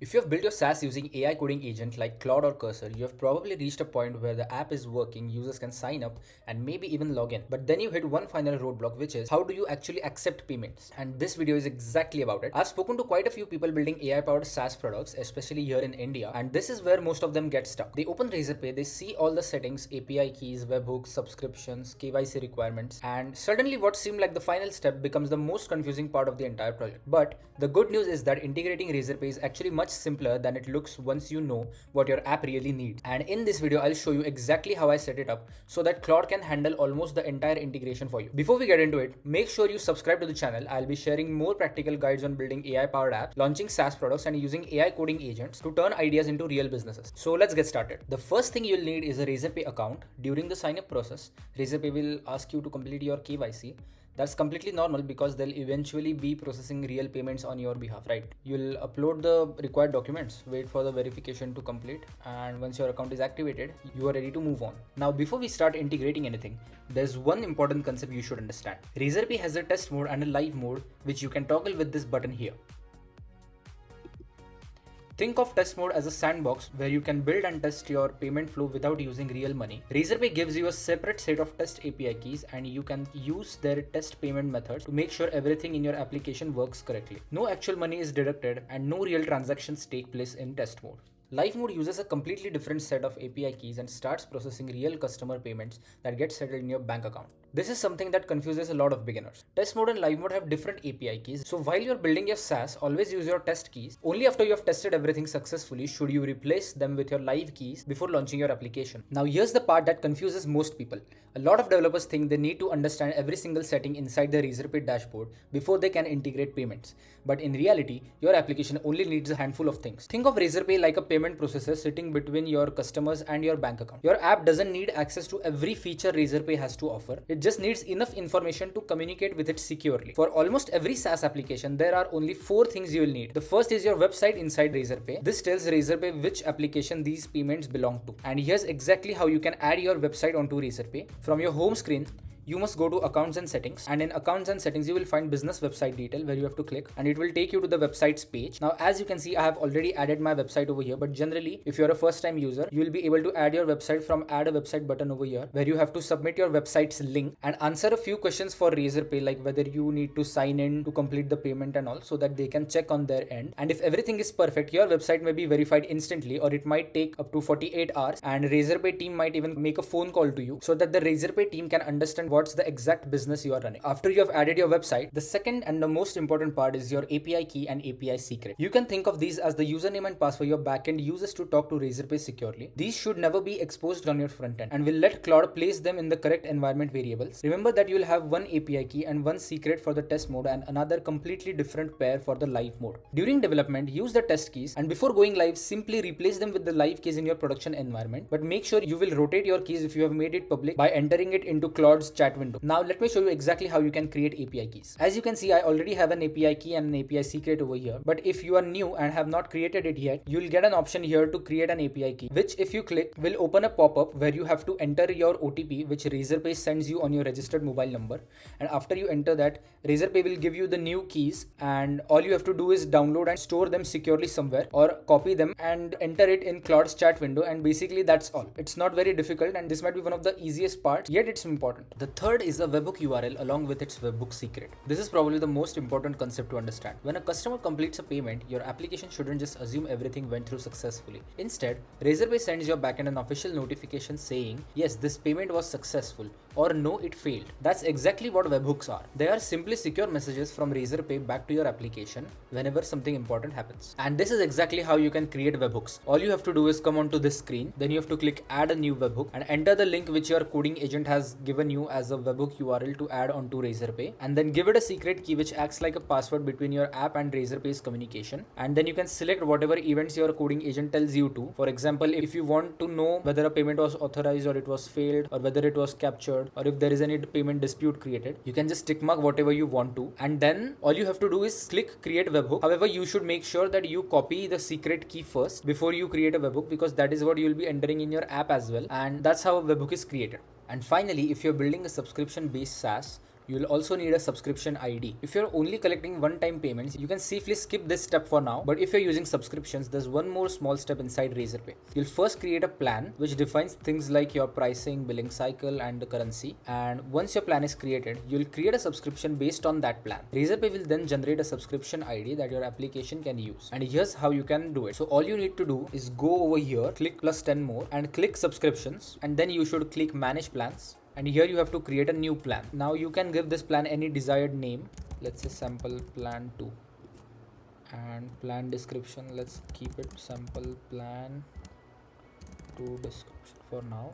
If you have built your SaaS using AI coding agent like Claude or Cursor, you have probably reached a point where the app is working, users can sign up and maybe even log in. But then you hit one final roadblock, which is how do you actually accept payments? And this video is exactly about it. I've spoken to quite a few people building AI powered SaaS products, especially here in India, and this is where most of them get stuck. They open Razorpay, they see all the settings, API keys, webhooks, subscriptions, KYC requirements, and suddenly what seemed like the final step becomes the most confusing part of the entire project. But the good news is that integrating Razorpay is actually much simpler than it looks once you know what your app really needs. And in this video, I'll show you exactly how I set it up so that Claude can handle almost the entire integration for you. Before we get into it, make sure you subscribe to the channel. I'll be sharing more practical guides on building AI powered apps, launching SaaS products, and using AI coding agents to turn ideas into real businesses. So let's get started. The first thing you'll need is a Razorpay account. During the sign up process, Razorpay will ask you to complete your KYC. That's completely normal because they'll eventually be processing real payments on your behalf, right? You'll upload the required documents, wait for the verification to complete, and once your account is activated, you are ready to move on. Now, before we start integrating anything, there's one important concept you should understand. Razorpay has a test mode and a live mode, which you can toggle with this button here. Think of test mode as a sandbox where you can build and test your payment flow without using real money. Razorpay gives you a separate set of test API keys and you can use their test payment method to make sure everything in your application works correctly. No actual money is deducted and no real transactions take place in test mode. Live mode uses a completely different set of API keys and starts processing real customer payments that get settled in your bank account. This is something that confuses a lot of beginners. Test mode and live mode have different API keys, so while you're building your SaaS, always use your test keys. Only after you have tested everything successfully should you replace them with your live keys before launching your application. Now here's the part that confuses most people. A lot of developers think they need to understand every single setting inside the Razorpay dashboard before they can integrate payments. But in reality, your application only needs a handful of things. Think of Razorpay like a payment processor sitting between your customers and your bank account. Your app doesn't need access to every feature Razorpay has to offer. It just needs enough information to communicate with it securely. For almost every SaaS application, there are only 4 things you will need. The first is your website inside Razorpay. This tells Razorpay which application these payments belong to. And here's exactly how you can add your website onto Razorpay. From your home screen, you must go to accounts and settings, and in accounts and settings you will find business website detail where you have to click and it will take you to the websites page. Now as you can see, I have already added my website over here, but generally if you're a first time user, you will be able to add your website from add a website button over here where you have to submit your website's link and answer a few questions for Razorpay, like whether you need to sign in to complete the payment and all, so that they can check on their end. And if everything is perfect, your website may be verified instantly, or it might take up to 48 hours, and Razorpay team might even make a phone call to you so that the Razorpay team can understand what's the exact business you are running. After you have added your website, the second and the most important part is your API key and API secret. You can think of these as the username and password your backend uses to talk to Razorpay securely. These should never be exposed on your front end and will let Claude place them in the correct environment variables. Remember that you will have one API key and one secret for the test mode and another completely different pair for the live mode. During development, use the test keys, and before going live, simply replace them with the live keys in your production environment, but make sure you will rotate your keys if you have made it public by entering it into Claude's chat window. Now let me show you exactly how you can create API keys. As you can see, I already have an API key and an API secret over here, but if you are new and have not created it yet, you'll get an option here to create an API key, which if you click will open a pop-up where you have to enter your OTP, which Razorpay sends you on your registered mobile number. And after you enter that, Razorpay will give you the new keys, and all you have to do is download and store them securely somewhere, or copy them and enter it in Claude's chat window, and basically that's all. It's not very difficult, and this might be one of the easiest parts, yet it's important. The third is a webhook URL along with its webhook secret. This is probably the most important concept to understand. When a customer completes a payment, your application shouldn't just assume everything went through successfully. Instead, Razorpay sends your backend an official notification saying, yes, this payment was successful, or no, it failed. That's exactly what webhooks are. They are simply secure messages from Razorpay back to your application whenever something important happens. And this is exactly how you can create webhooks. All you have to do is come onto this screen, then you have to click add a new webhook and enter the link which your coding agent has given you as a webhook URL to add onto Razorpay, and then give it a secret key which acts like a password between your app and Razorpay's communication. And then you can select whatever events your coding agent tells you to. For example, if you want to know whether a payment was authorized or it was failed, or whether it was captured, or if there is any payment dispute created, you can just tick mark whatever you want to, and then all you have to do is click create webhook. However, you should make sure that you copy the secret key first before you create a webhook, because that is what you will be entering in your app as well, and that's how a webhook is created. And finally, if you're building a subscription based SaaS, You'll also need a subscription ID. If you're only collecting one-time payments, you can safely skip this step for now, but if you're using subscriptions, there's one more small step inside Razorpay. You'll first create a plan which defines things like your pricing, billing cycle, and the currency. And once your plan is created, you'll create a subscription based on that plan. Razorpay will then generate a subscription ID that your application can use. And here's how you can do it. So all you need to do is go over here, click plus 10 more, and click subscriptions, and then you should click manage plans. And here you have to create a new plan. Now you can give this plan any desired name. Let's say sample plan 2. And plan description, let's keep it sample plan 2 description for now.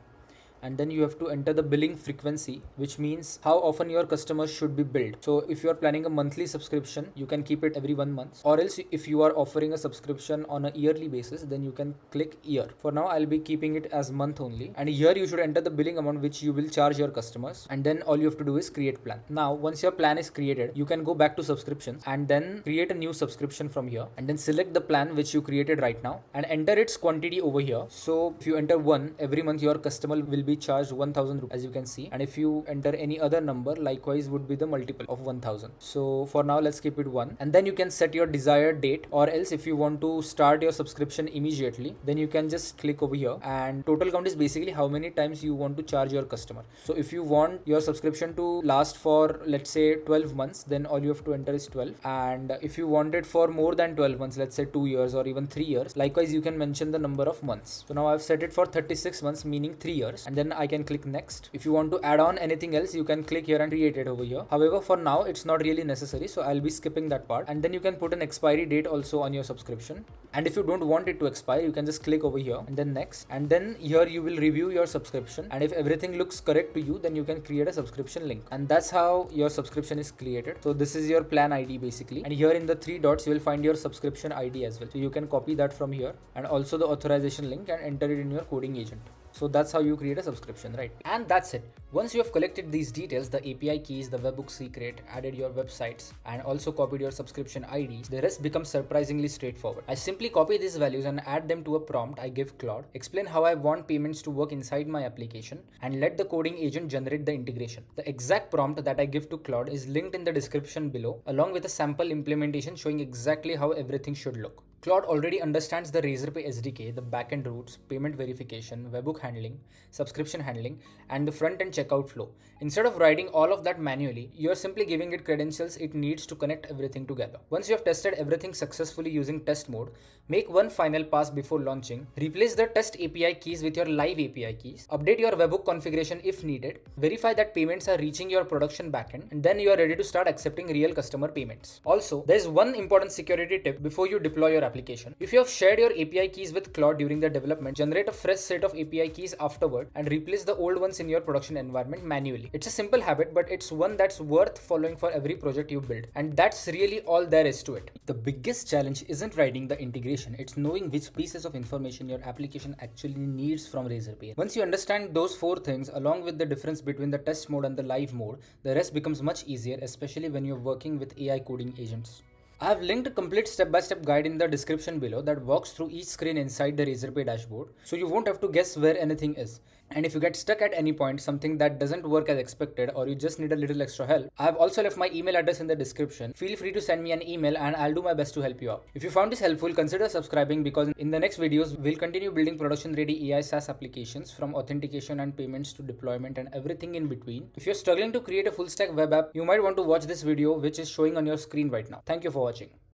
And then you have to enter the billing frequency, which means how often your customers should be billed. So if you are planning a monthly subscription, you can keep it every 1 month, or else if you are offering a subscription on a yearly basis, then you can click year. For now, I'll be keeping it as month only. And here you should enter the billing amount which you will charge your customers. And then all you have to do is create plan. Now, once your plan is created, you can go back to subscriptions and then create a new subscription from here, and then select the plan which you created right now and enter its quantity over here. So if you enter 1, every month your customer will be charged 1000 rupees, as you can see, and if you enter any other number, likewise would be the multiple of 1000. So for now, let's keep it 1, and then you can set your desired date, or else if you want to start your subscription immediately, then you can just click over here, and total count is basically how many times you want to charge your customer. So if you want your subscription to last for, let's say, 12 months, then all you have to enter is 12, and if you want it for more than 12 months, let's say 2 years or even 3 years, likewise you can mention the number of months. So now I've set it for 36 months, meaning 3 years, and then I can click next. If you want to add on anything else, you can click here and create it over here. However, for now it's not really necessary, so I'll be skipping that part. And then you can put an expiry date also on your subscription, and if you don't want it to expire, you can just click over here and then next, and then here you will review your subscription, and if everything looks correct to you, then you can create a subscription link, and that's how your subscription is created. So this is your plan ID basically, and here in the 3 dots you will find your subscription ID as well, so you can copy that from here, and also the authorization link, and enter it in your coding agent. So that's how you create a subscription, right? And that's it. Once you have collected these details, the API keys, the webhook secret, added your websites, and also copied your subscription IDs, the rest becomes surprisingly straightforward. I simply copy these values and add them to a prompt I give Claude, explain how I want payments to work inside my application, and let the coding agent generate the integration. The exact prompt that I give to Claude is linked in the description below, along with a sample implementation showing exactly how everything should look. Claude already understands the Razorpay SDK, the backend routes, payment verification, webhook handling, subscription handling, and the front-end checkout flow. Instead of writing all of that manually, you're simply giving it credentials it needs to connect everything together. Once you have tested everything successfully using test mode, make one final pass before launching, replace the test API keys with your live API keys, update your webhook configuration if needed, verify that payments are reaching your production backend, and then you are ready to start accepting real customer payments. Also, there's one important security tip before you deploy your application. If you have shared your API keys with Claude during the development, generate a fresh set of API keys afterward and replace the old ones in your production environment manually. It's a simple habit, but it's one that's worth following for every project you build. And that's really all there is to it. The biggest challenge isn't writing the integration, it's knowing which pieces of information your application actually needs from Razorpay. Once you understand those 4 things, along with the difference between the test mode and the live mode, the rest becomes much easier, especially when you're working with AI coding agents. I have linked a complete step-by-step guide in the description below that walks through each screen inside the Razorpay dashboard, so you won't have to guess where anything is. And if you get stuck at any point, something that doesn't work as expected, or you just need a little extra help, I have also left my email address in the description. Feel free to send me an email and I'll do my best to help you out. If you found this helpful, consider subscribing, because in the next videos, we'll continue building production-ready AI SaaS applications, from authentication and payments to deployment and everything in between. If you're struggling to create a full-stack web app, you might want to watch this video, which is showing on your screen right now. Thank you for watching.